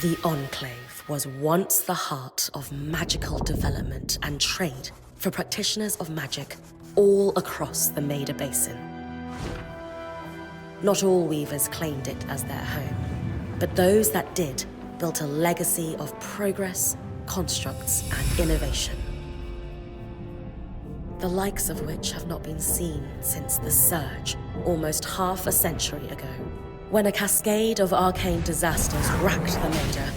The Enclave was once the heart of magical development and trade for practitioners of magic all across the Maida Basin. Not all weavers claimed it as their home, but those that did built a legacy of progress, constructs, and innovation. The likes of which have not been seen since the Surge, almost half a century ago, when a cascade of arcane disasters racked the Maida,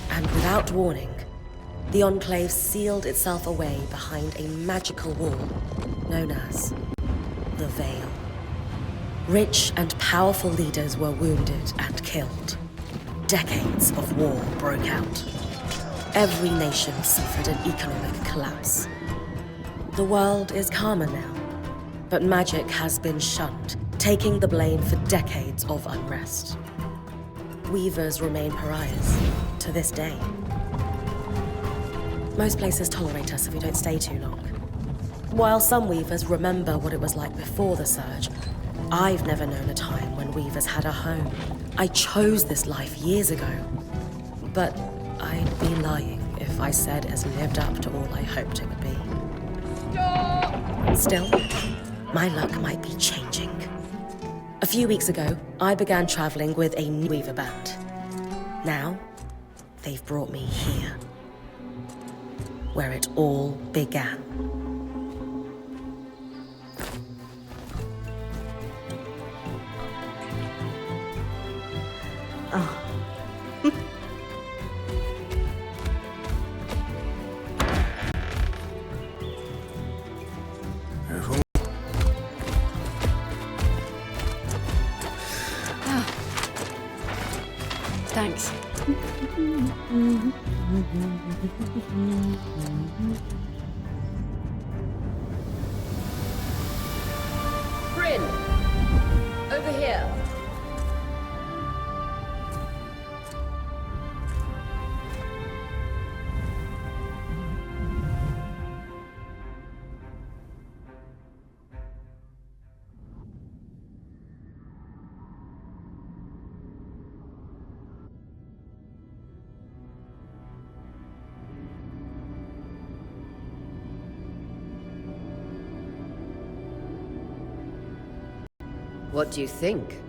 and without warning, the Enclave sealed itself away behind a magical wall known as the Veil. Rich and powerful leaders were wounded and killed. Decades of war broke out. Every nation suffered an economic collapse. The world is calmer now, but magic has been shunned, taking the blame for decades of unrest. Weavers remain pariahs to this day. Most places tolerate us if we don't stay too long. While some weavers remember what it was like before the Surge, I've never known a time when weavers had a home. I chose this life years ago, but I'd be lying if I said it's lived up to all I hoped it would be. Still, my luck might be changing. A few weeks ago, I began traveling with a new weaver band. Now, they've brought me here, where it all began. Oh. Thanks. Bryn! Over here. What do you think?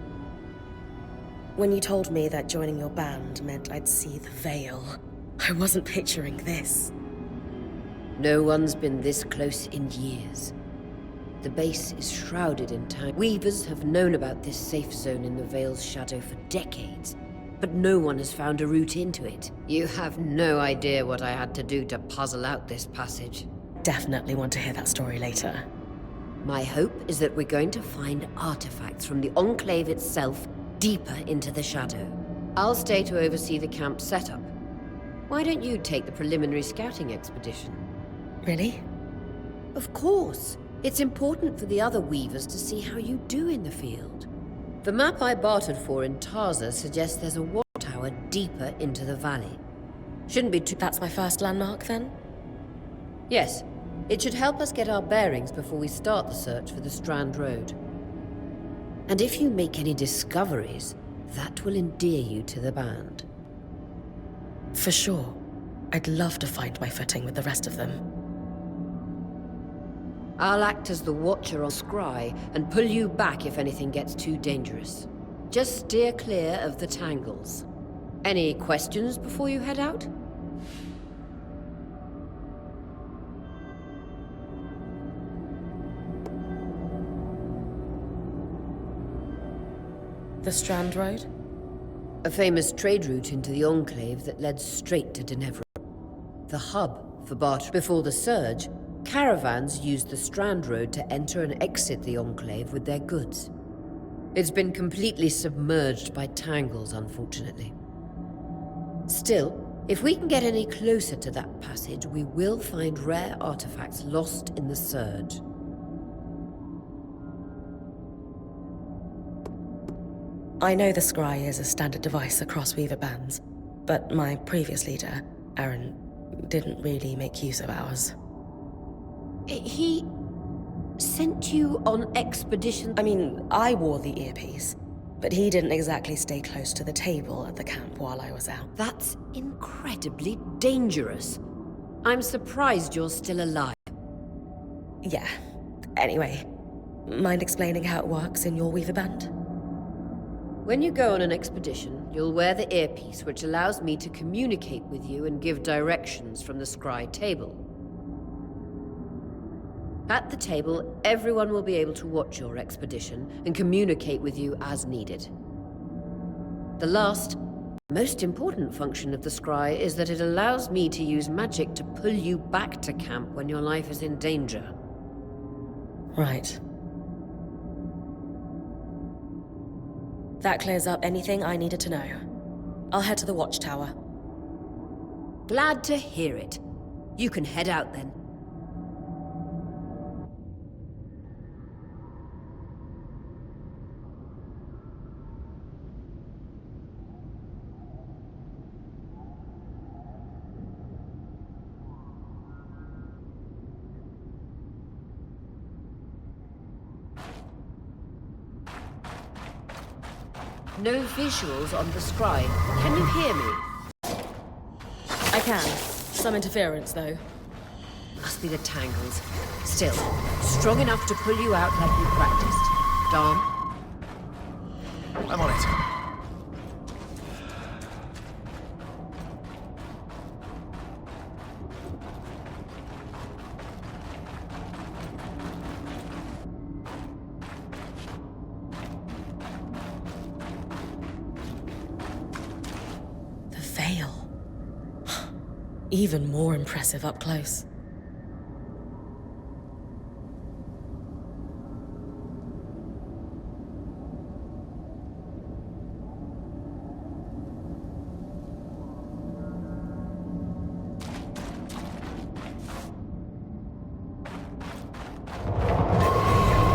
When you told me that joining your band meant I'd see the Veil, I wasn't picturing this. No one's been this close in years. The base is shrouded in time. Weavers have known about this safe zone in the Veil's shadow for decades, but no one has found a route into it. You have no idea what I had to do to puzzle out this passage. Definitely want to hear that story later. My hope is that we're going to find artifacts from the Enclave itself deeper into the shadow. I'll stay to oversee the camp setup. Why don't you take the preliminary scouting expedition? Really? Of course. It's important for the other weavers to see how you do in the field. The map I bartered for in Tarza suggests there's a watchtower deeper into the valley. Shouldn't be too... That's my first landmark, then? Yes. It should help us get our bearings before we start the search for the Strand Road. And if you make any discoveries, that will endear you to the band. For sure. I'd love to find my footing with the rest of them. I'll act as the watcher on Scry and pull you back if anything gets too dangerous. Just steer clear of the tangles. Any questions before you head out? The Strand Road? A famous trade route into the Enclave that led straight to Denevra. The hub for barter. Before the Surge, caravans used the Strand Road to enter and exit the Enclave with their goods. It's been completely submerged by tangles, unfortunately. Still, if we can get any closer to that passage, we will find rare artifacts lost in the Surge. I know the scry is a standard device across weaver bands, but my previous leader, Aaron, didn't really make use of ours. He sent you on expedition? I mean, I wore the earpiece. But he didn't exactly stay close to the table at the camp while I was out. That's incredibly dangerous. I'm surprised you're still alive. Yeah. Anyway, mind explaining how it works in your Weaver Band? When you go on an expedition, you'll wear the earpiece, which allows me to communicate with you and give directions from the scry table. At the table, everyone will be able to watch your expedition and communicate with you as needed. The last, most important function of the scry is that it allows me to use magic to pull you back to camp when your life is in danger. Right. That clears up anything I needed to know. I'll head to the watchtower. Glad to hear it. You can head out then. No visuals on the scry. Can you hear me? I can. Some interference, though. Must be the tangles. Still, strong enough to pull you out like you practiced. Dom? I'm on it. The veil. Even more impressive up close.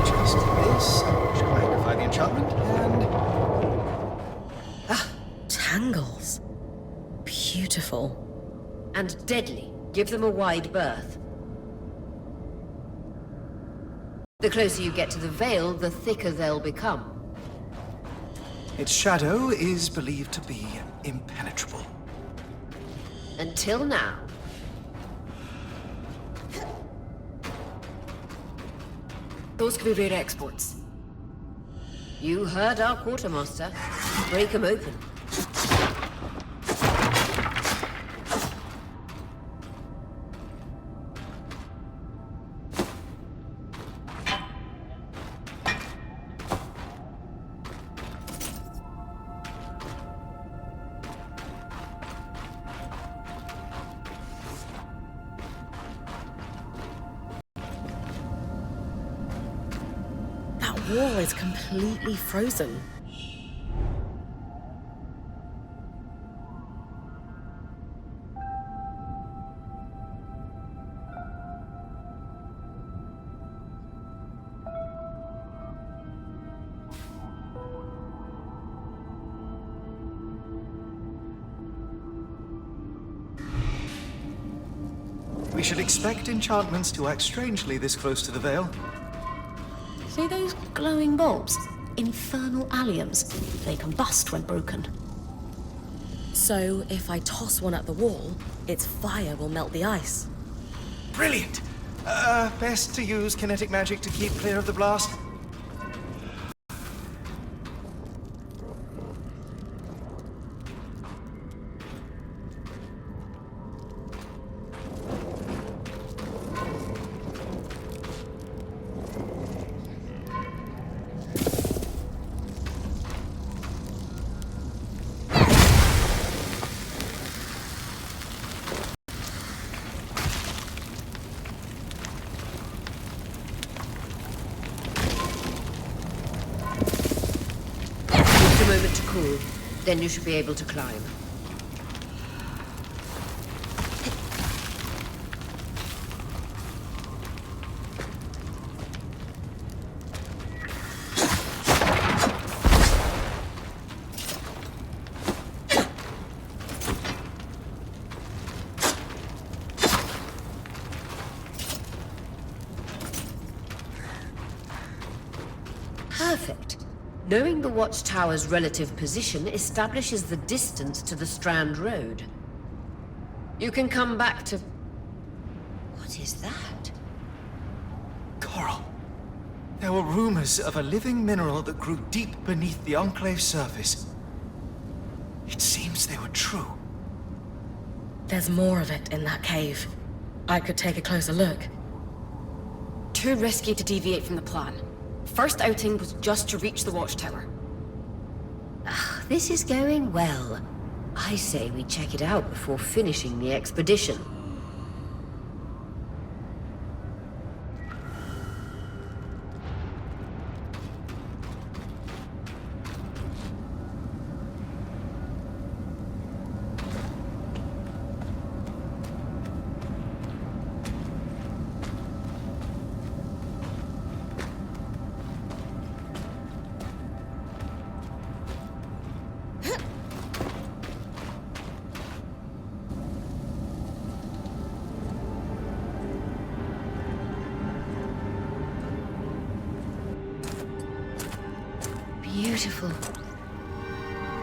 Just this. Should magnify the enchantment and... Tangles. Beautiful. And deadly. Give them a wide berth. The closer you get to the veil, the thicker they'll become. its shadow is believed to be impenetrable. Until now. Those could be rare exports. You heard our quartermaster. Break them open. That wall is completely frozen. We should expect enchantments to act strangely this close to the veil. See those glowing bulbs? Infernal alliums. They combust when broken. So, if I toss one at the wall, its fire will melt the ice. Brilliant! Best to use kinetic magic to keep clear of the blast. Just a moment to cool. Then you should be able to climb. Perfect. Knowing the watchtower's relative position establishes the distance to the Strand Road. You can come back to... What is that? Coral. There were rumors of a living mineral that grew deep beneath the Enclave's surface. It seems they were true. There's more of it in that cave. I could take a closer look. Too risky to deviate from the plan. First outing was just to reach the watchtower. This is going well. I say we check it out before finishing the expedition. Beautiful.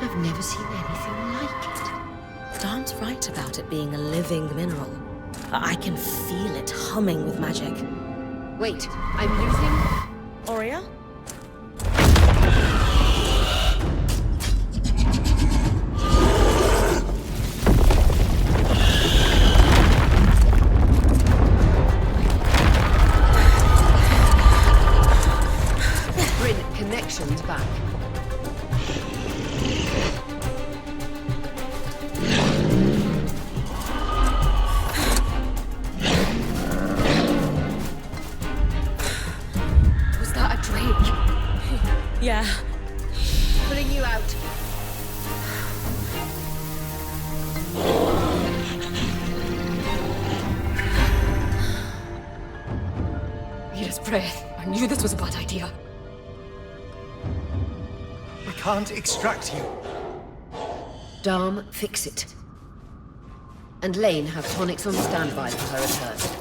I've never seen anything like it. Dan's right about it being a living mineral. I can feel it humming with magic. Wait, I'm losing... Aurea? Bryn, connections back. Was that a drake? Yeah. Pulling you out. His breath. I knew this was a bad idea. We can't extract you. Dharm, fix it. And Lane, have tonics on standby for her return.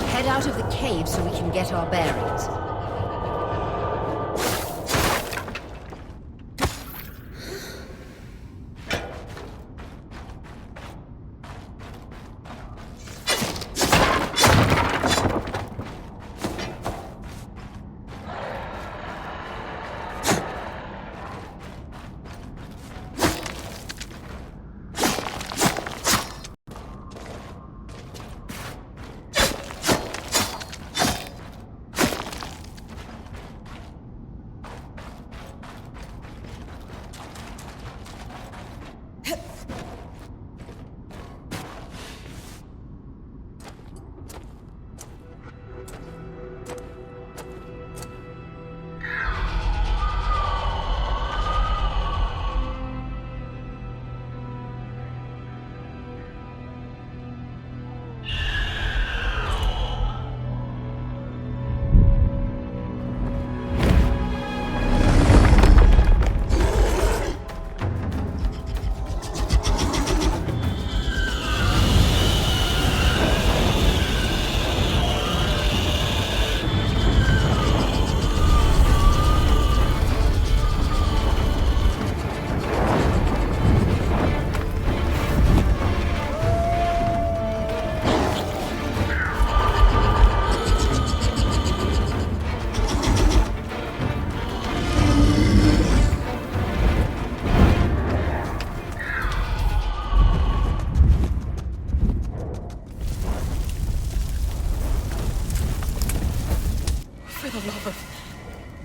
Head out of the cave so we can get our bearings.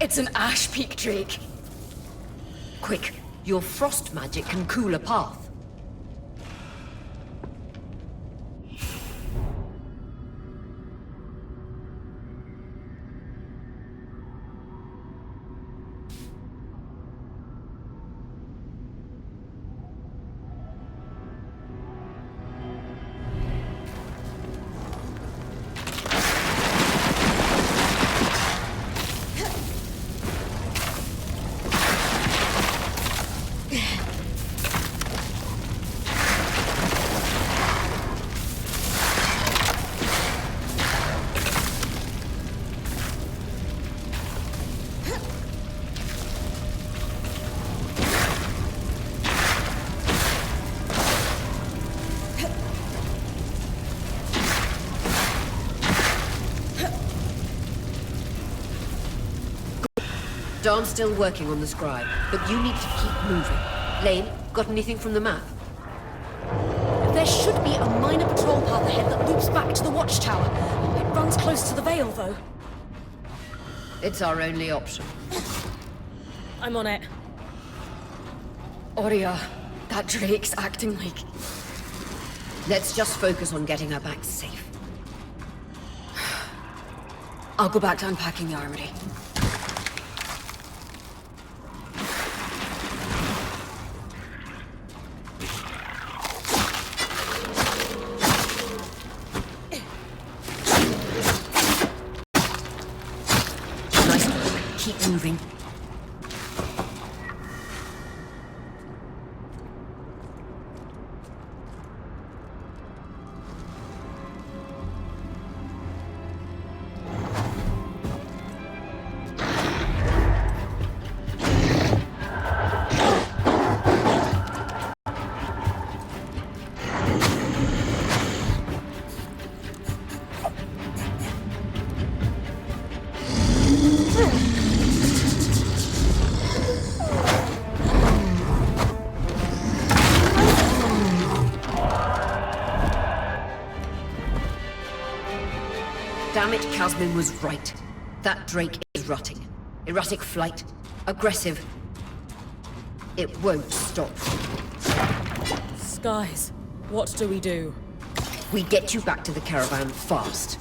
It's an Ash Peak Drake. Quick, your frost magic can cool a path. Dawn's still working on the scribe, but you need to keep moving. Lane, got anything from the map? There should be a minor patrol path ahead that loops back to the watchtower. It runs close to the Vale, though. It's our only option. I'm on it. Aurea, that Drake's acting like... Let's just focus on getting her back safe. I'll go back to unpacking the armory. Nice work. Keep moving. Damn it, Casmin was right. That Drake is rutting. Erratic flight. Aggressive. It won't stop. Skies, what do we do? We get you back to the caravan fast.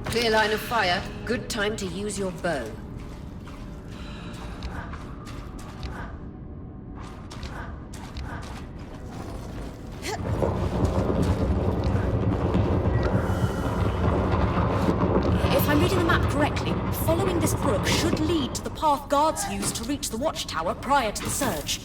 Clear line of fire. Good time to use your bow. If I'm reading the map correctly, following this brook should lead to the path guards used to reach the watchtower prior to the surge.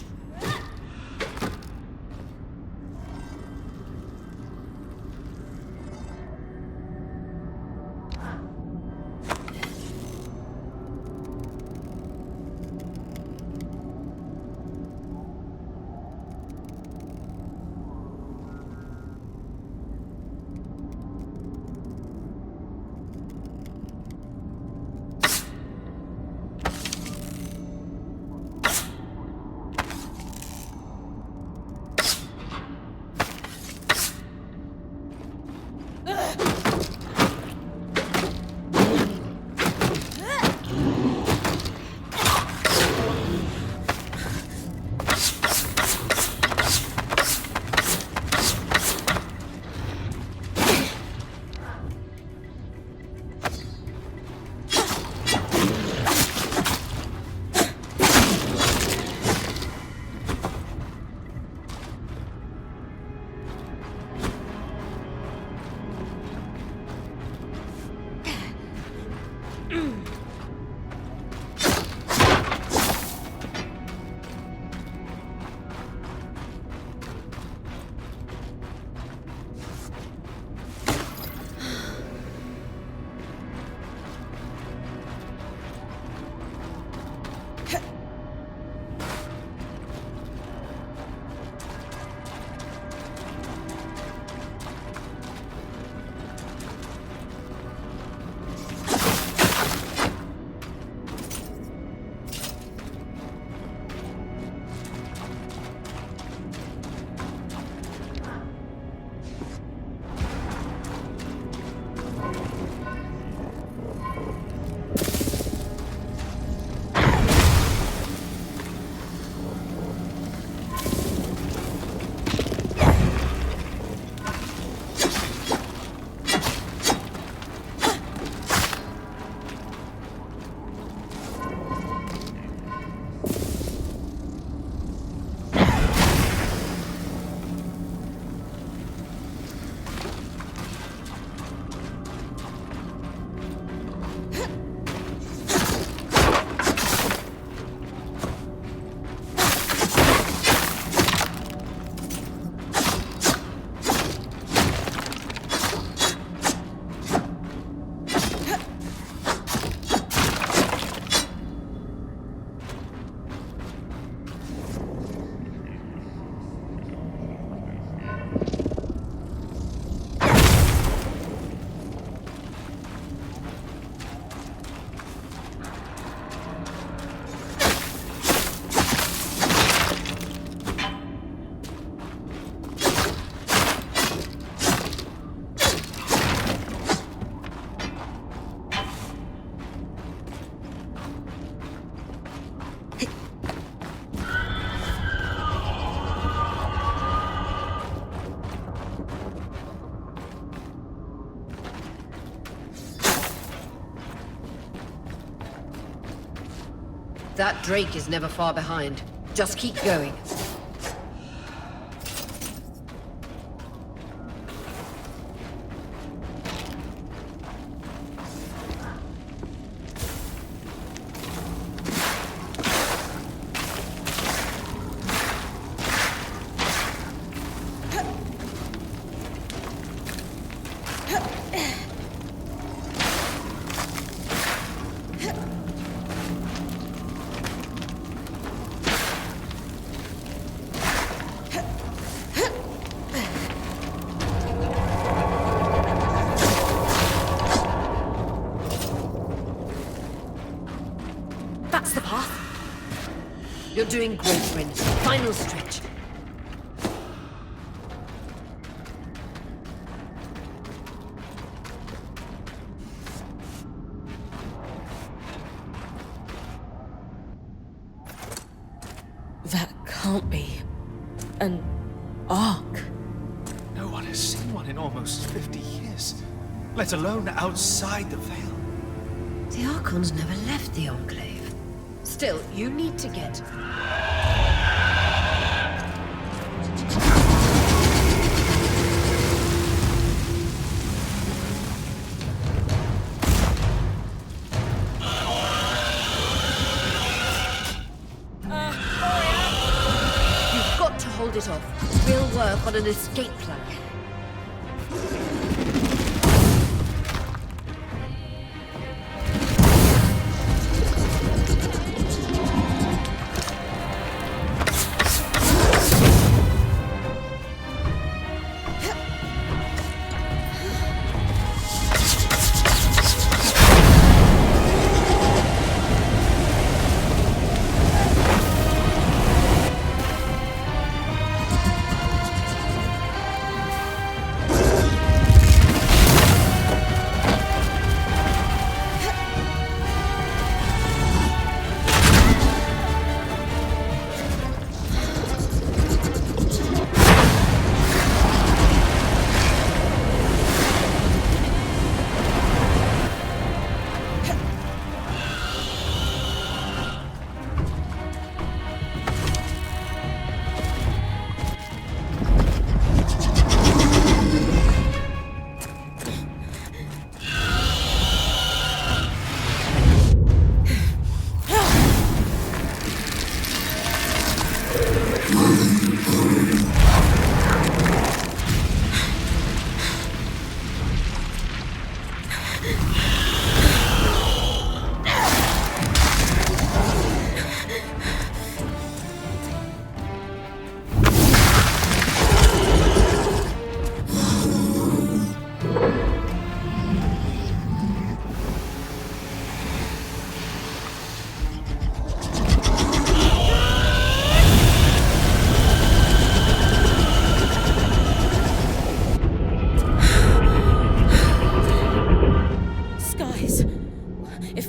That Drake is never far behind. Just keep going. That's the path. You're doing great, Bryn. Final stretch. That can't be an ark. No one has seen one in almost 50 years, let alone outside the Veil. The Archons never left the Enclave. Still, you need to get... You've got to hold it off. We'll work on an escape plan.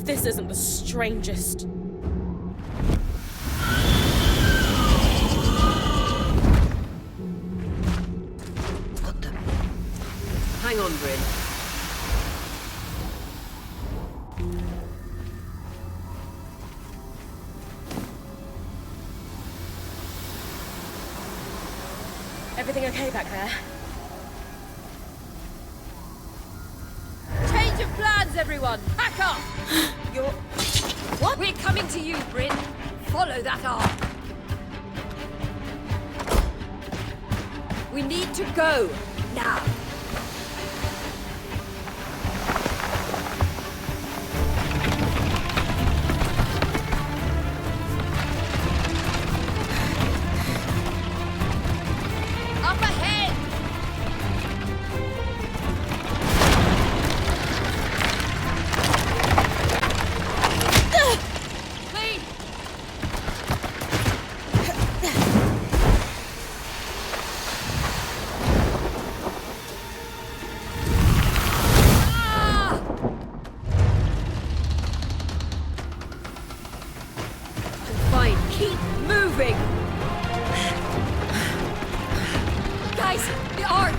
This isn't the strangest. Got them. Hang on, Bryn. Everything okay back there? Change of plans, everyone! Pack up! You're... What? We're coming to you, Bryn. Follow that arc. We need to go. Now. Up ahead! Clean! Ah! Fine, keep moving! Guys, the arc!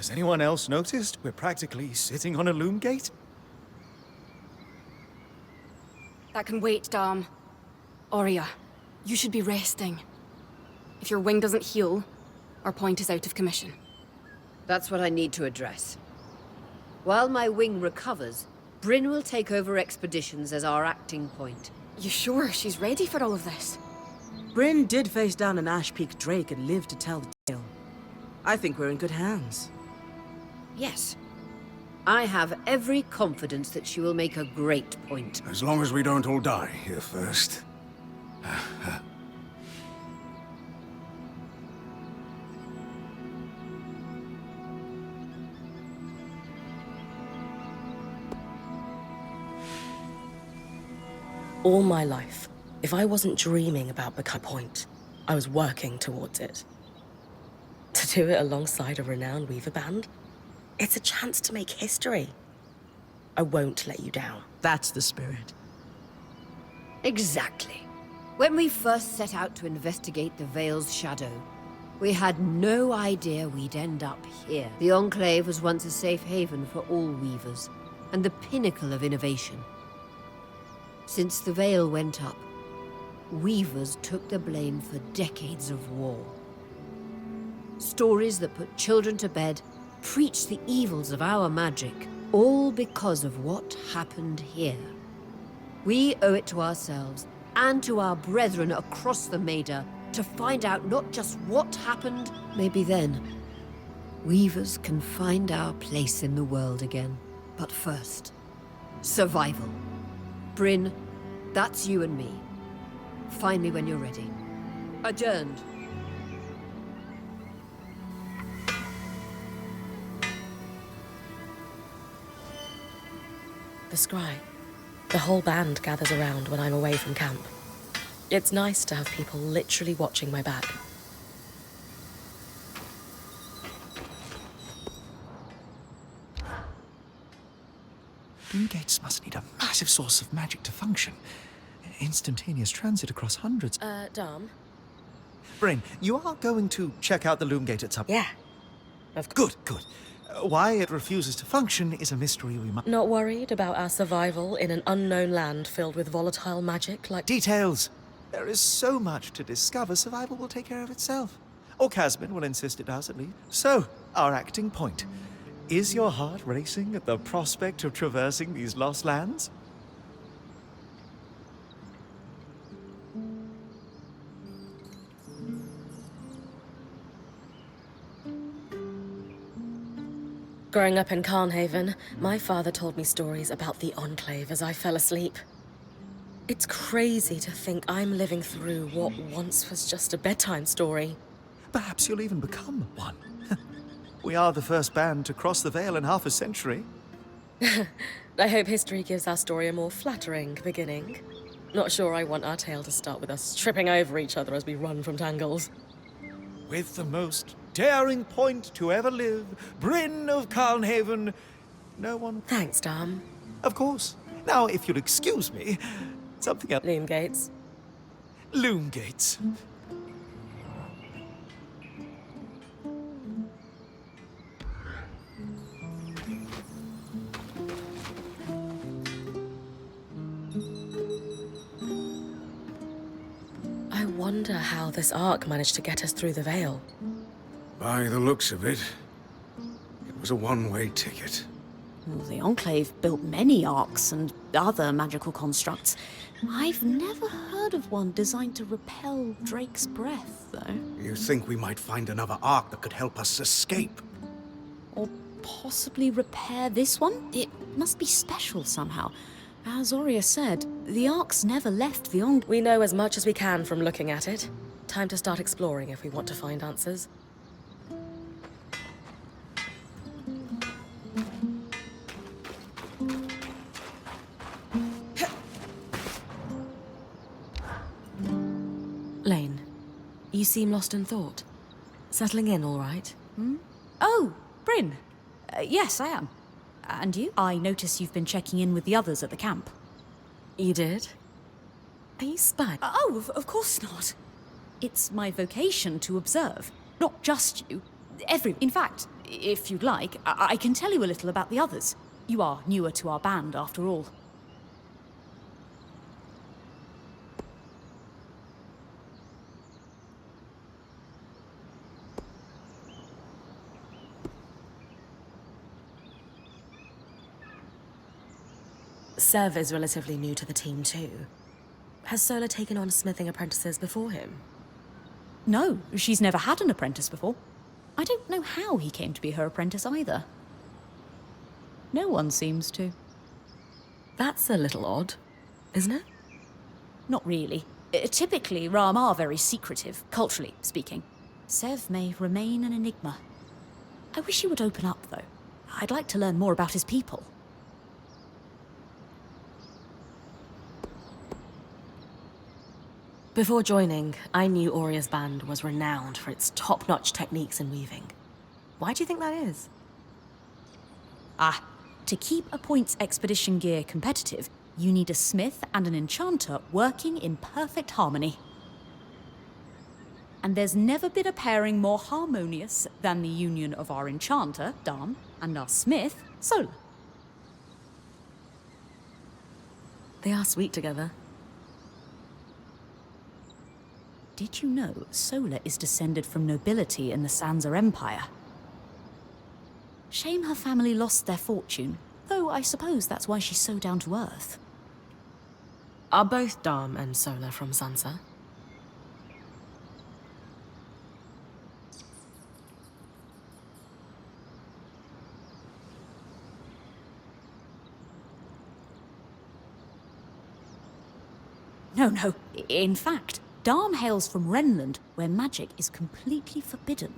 Has anyone else noticed we're practically sitting on a loom gate? That can wait, Dom. Aurea, you should be resting. If your wing doesn't heal, our point is out of commission. That's what I need to address. While my wing recovers, Bryn will take over expeditions as our acting point. You sure she's ready for all of this? Bryn did face down an Ash Peak Drake and lived to tell the tale. I think we're in good hands. Yes. I have every confidence that she will make a great point. As long as we don't all die here first. All my life, if I wasn't dreaming about becoming a point, I was working towards it. To do it alongside a renowned weaver band, it's a chance to make history. I won't let you down. That's the spirit. Exactly. When we first set out to investigate the Vale's shadow, we had no idea we'd end up here. The Enclave was once a safe haven for all weavers, and the pinnacle of innovation. Since the Vale went up, weavers took the blame for decades of war. Stories that put children to bed, preached the evils of our magic, all because of what happened here. We owe it to ourselves and to our brethren across the Maida to find out not just what happened, maybe then weavers can find our place in the world again. But first, survival. Bryn, that's you and me. Find me when you're ready. Adjourned. The scry. The whole band gathers around when I'm away from camp. It's nice to have people literally watching my back. Loom gates must need a massive source of magic to function. Instantaneous transit across hundreds. Dom? Bryn, you are going to check out the loom gate at some... Yeah. Good, good. Why it refuses to function is a mystery we must... Not worried about our survival in an unknown land filled with volatile magic like... Details! There is so much to discover, survival will take care of itself. Or Casmin will insist it does, at least. So, our acting point. Is your heart racing at the prospect of traversing these lost lands? Growing up in Carnhaven, my father told me stories about the Enclave as I fell asleep. It's crazy to think I'm living through what once was just a bedtime story. Perhaps you'll even become one. We are the first band to cross the Vale in half a century. I hope history gives our story a more flattering beginning. Not sure I want our tale to start with us tripping over each other as we run from tangles. With the most daring point to ever live, Bryn of Carnhaven, no one... Thanks, Dom. Of course. Now, if you'll excuse me, something else. Loom gates. Loom gates. I wonder how this arc managed to get us through the Vale. By the looks of it, it was a one-way ticket. Well, the Enclave built many arcs and other magical constructs. I've never heard of one designed to repel Drake's breath, though. You think we might find another arc that could help us escape? Or possibly repair this one? It must be special somehow. As Aurea said, the arcs never left the Enclave. We know as much as we can from looking at it. Time to start exploring if we want to find answers. Lane, you seem lost in thought. Settling in all right? Oh, Bryn. Yes, I am. And you? I notice you've been checking in with the others at the camp. You did? Are you spying? Of course not. It's my vocation to observe. Not just you. In fact, if you'd like, I can tell you a little about the others. You are newer to our band, after all. Sev is relatively new to the team too. Has Sola taken on smithing apprentices before him? No, she's never had an apprentice before. I don't know how he came to be her apprentice either. No one seems to. That's a little odd, isn't it? Not really. Typically, Ram are very secretive, culturally speaking. Sev may remain an enigma. I wish he would open up, though. I'd like to learn more about his people. Before joining, I knew Auria's band was renowned for its top-notch techniques in weaving. Why do you think that is? To keep a points expedition gear competitive, you need a smith and an enchanter working in perfect harmony. And there's never been a pairing more harmonious than the union of our enchanter, Dam, and our smith, Sola. They are sweet together. Did you know Sola is descended from nobility in the Sansa Empire? Shame her family lost their fortune, though I suppose that's why she's so down to earth. Are both Dam and Sola from Sansa? No. In fact, Dam hails from Renland, where magic is completely forbidden.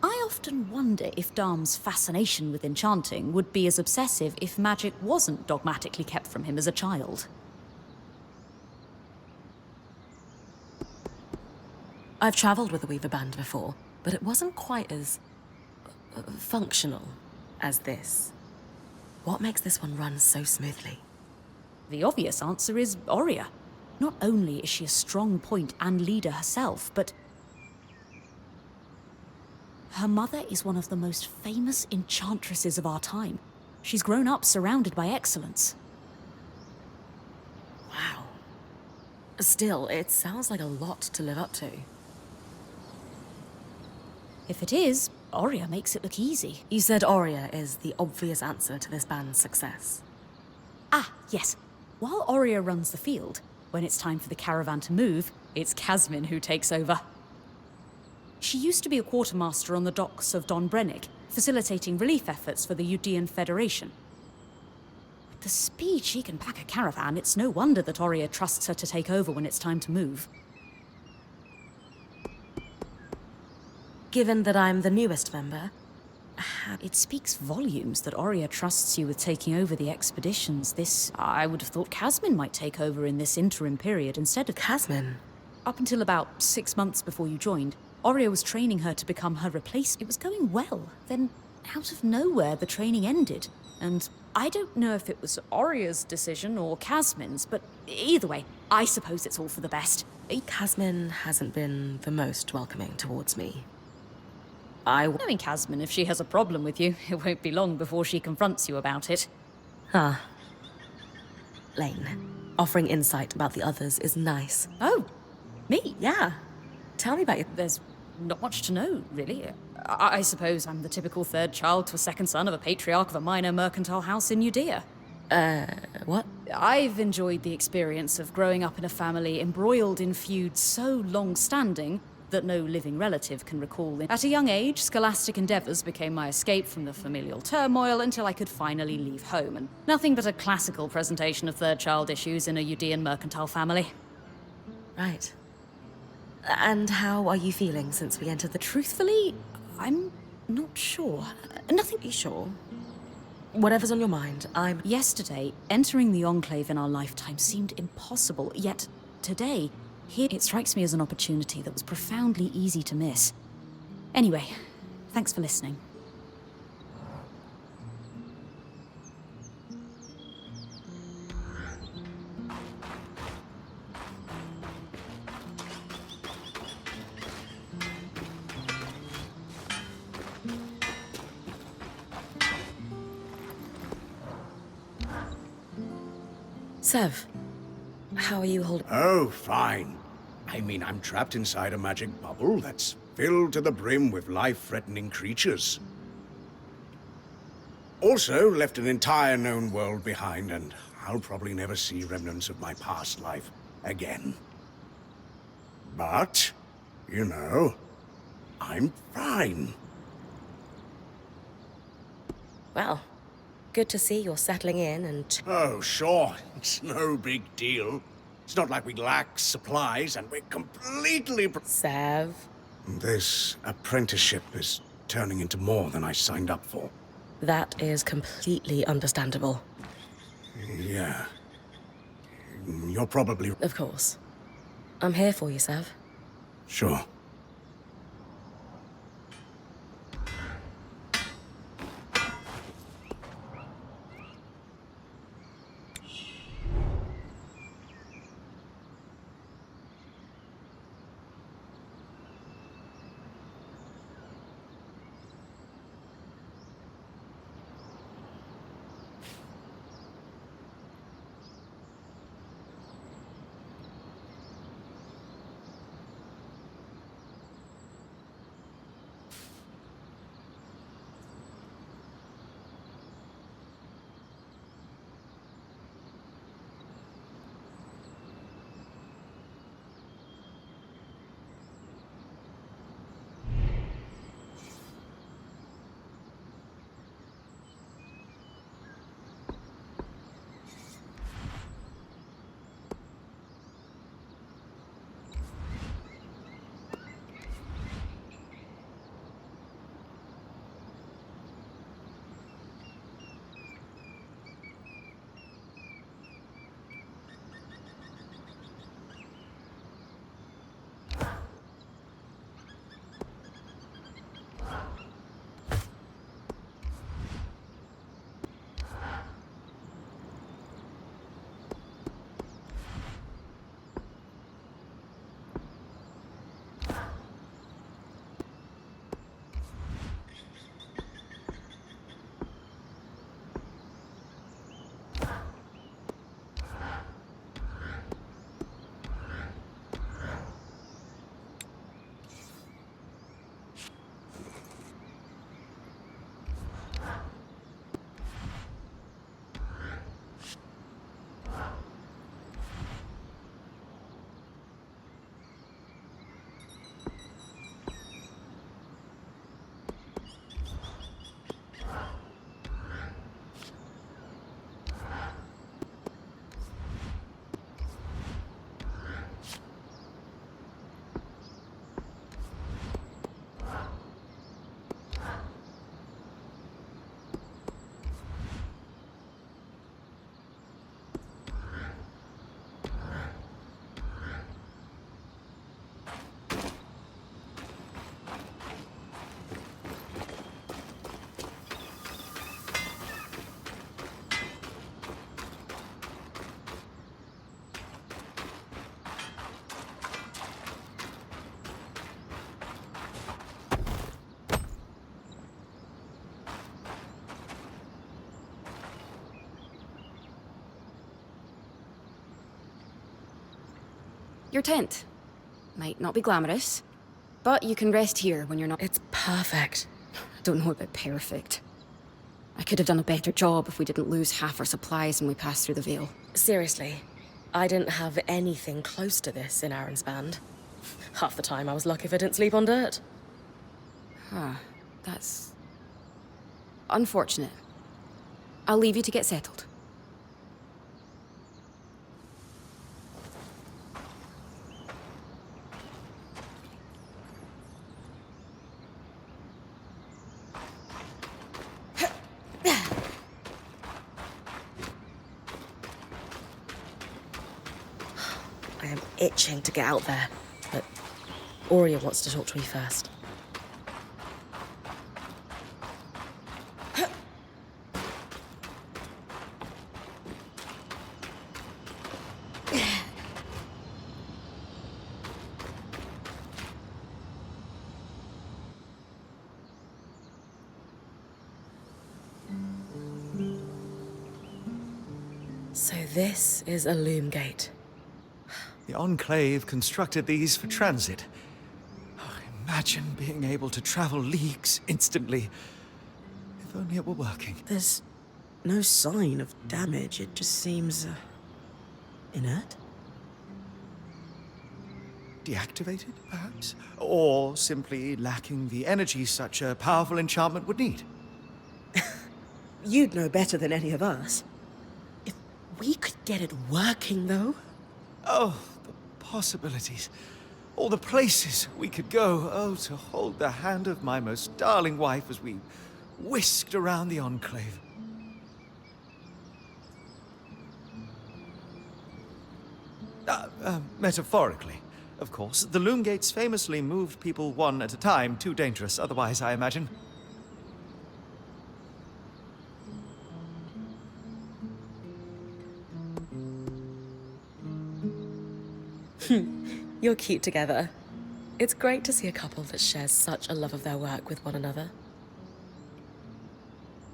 I often wonder if Dam's fascination with enchanting would be as obsessive if magic wasn't dogmatically kept from him as a child. I've travelled with a Weaver band before, but it wasn't quite as functional as this. What makes this one run so smoothly? The obvious answer is Auria. Not only is she a strong point and leader herself, but her mother is one of the most famous enchantresses of our time. She's grown up surrounded by excellence. Wow. Still, it sounds like a lot to live up to. If it is, Auria makes it look easy. You said Auria is the obvious answer to this band's success. Yes. While Auria runs the field, when it's time for the caravan to move, it's Casmin who takes over. She used to be a quartermaster on the docks of Don Brennig, facilitating relief efforts for the Udean Federation. With the speed she can pack a caravan, it's no wonder that Auria trusts her to take over when it's time to move. Given that I'm the newest member, It speaks volumes that Auria trusts you with taking over the expeditions. I would have thought Casmin might take over in this interim period instead of Casmin. Up until about 6 months before you joined, Auria was training her to become her replacement. It was going well. Then, out of nowhere, the training ended. And I don't know if it was Auria's decision or Casmin's, but either way, I suppose it's all for the best. Casmin hasn't been the most welcoming towards me. Knowing Casmin, if she has a problem with you, it won't be long before she confronts you about it. Lane, offering insight about the others is nice. Oh, me? Yeah. Tell me about you. There's not much to know, really. I suppose I'm the typical third child to a second son of a patriarch of a minor mercantile house in Judea. What? I've enjoyed the experience of growing up in a family embroiled in feuds so long-standing that no living relative can recall. At a young age, scholastic endeavours became my escape from the familial turmoil until I could finally leave home, and nothing but a classical presentation of third child issues in a Judean mercantile family. Right. And how are you feeling since we entered the... Truthfully, I'm not sure. Nothing... You sure? Whatever's on your mind, Yesterday, entering the Enclave in our lifetime seemed impossible, yet today, here it strikes me as an opportunity that was profoundly easy to miss. Anyway, thanks for listening. Sev, how are you holding? Oh, fine. I mean, I'm trapped inside a magic bubble that's filled to the brim with life-threatening creatures. Also, left an entire known world behind, and I'll probably never see remnants of my past life again. But, you know, I'm fine. Well, good to see you're settling in and... Oh, sure. It's no big deal. It's not like we lack supplies, and we're completely... Sev? This apprenticeship is turning into more than I signed up for. That is completely understandable. Yeah. You're probably... Of course. I'm here for you, Sev. Sure. Your tent. Might not be glamorous, but you can rest here when you're not... It's perfect. Don't know about perfect. I could have done a better job if we didn't lose half our supplies when we passed through the Veil. Seriously, I didn't have anything close to this in Aaron's band. Half the time I was lucky if I didn't sleep on dirt. Huh. That's... unfortunate. I'll leave you to get settled. I am itching to get out there, but Aurea wants to talk to me first. So this is a loom gate. The Enclave constructed these for transit. Oh, imagine being able to travel leagues instantly. If only it were working. There's no sign of damage. It just seems inert. Deactivated, perhaps? Or simply lacking the energy such a powerful enchantment would need. You'd know better than any of us. If we could get it working, though. Oh, the possibilities. All the places we could go. Oh, to hold the hand of my most darling wife as we whisked around the Enclave. Metaphorically, of course. The loom gates famously moved people one at a time. Too dangerous otherwise, I imagine. You're cute together. It's great to see a couple that shares such a love of their work with one another.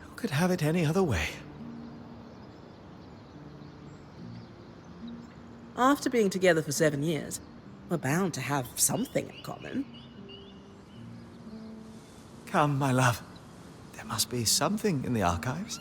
Who could have it any other way? After being together for 7 years, we're bound to have something in common. Come, my love. There must be something in the archives.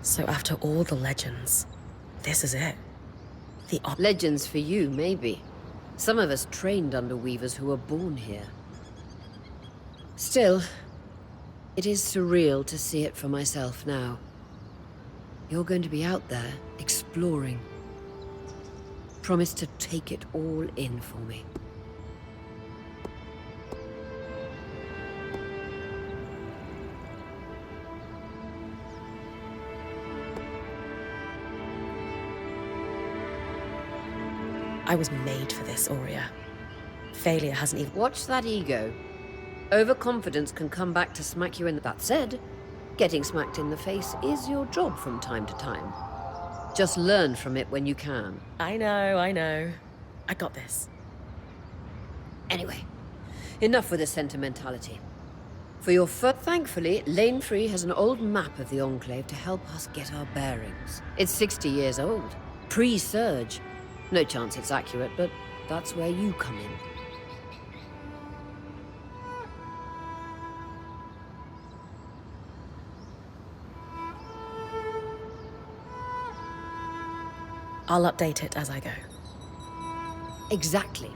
So after all the legends, this is it. The Legends for you, maybe. Some of us trained under weavers who were born here. Still, it is surreal to see it for myself now. You're going to be out there, exploring. Promise to take it all in for me. I was made for this, Aurea. Failure hasn't even... Watch that ego. Overconfidence can come back to smack you in the... That said, getting smacked in the face is your job from time to time. Just learn from it when you can. I know. I got this. Anyway, enough with the sentimentality. For your thankfully, Lane Free has an old map of the Enclave to help us get our bearings. It's 60 years old. Pre-Surge. No chance it's accurate, but that's where you come in. I'll update it as I go. Exactly.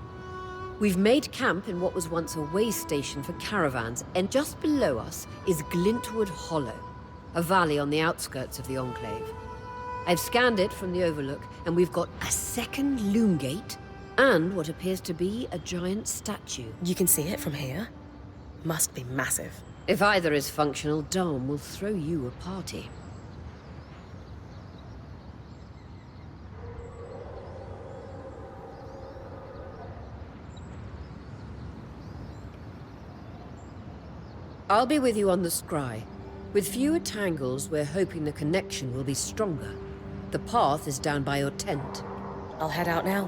We've made camp in what was once a way station for caravans, and just below us is Glintwood Hollow, a valley on the outskirts of the Enclave. I've scanned it from the overlook, and we've got a second loom gate and what appears to be a giant statue. You can see it from here? Must be massive. If either is functional, Dom will throw you a party. I'll be with you on the scry. With fewer tangles, we're hoping the connection will be stronger. The path is down by your tent. I'll head out now.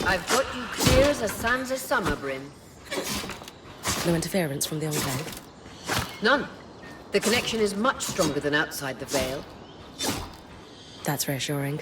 I've got you clear as a sands of summer, Bryn. No interference from the Enclave? None. The connection is much stronger than outside the Vale. That's reassuring.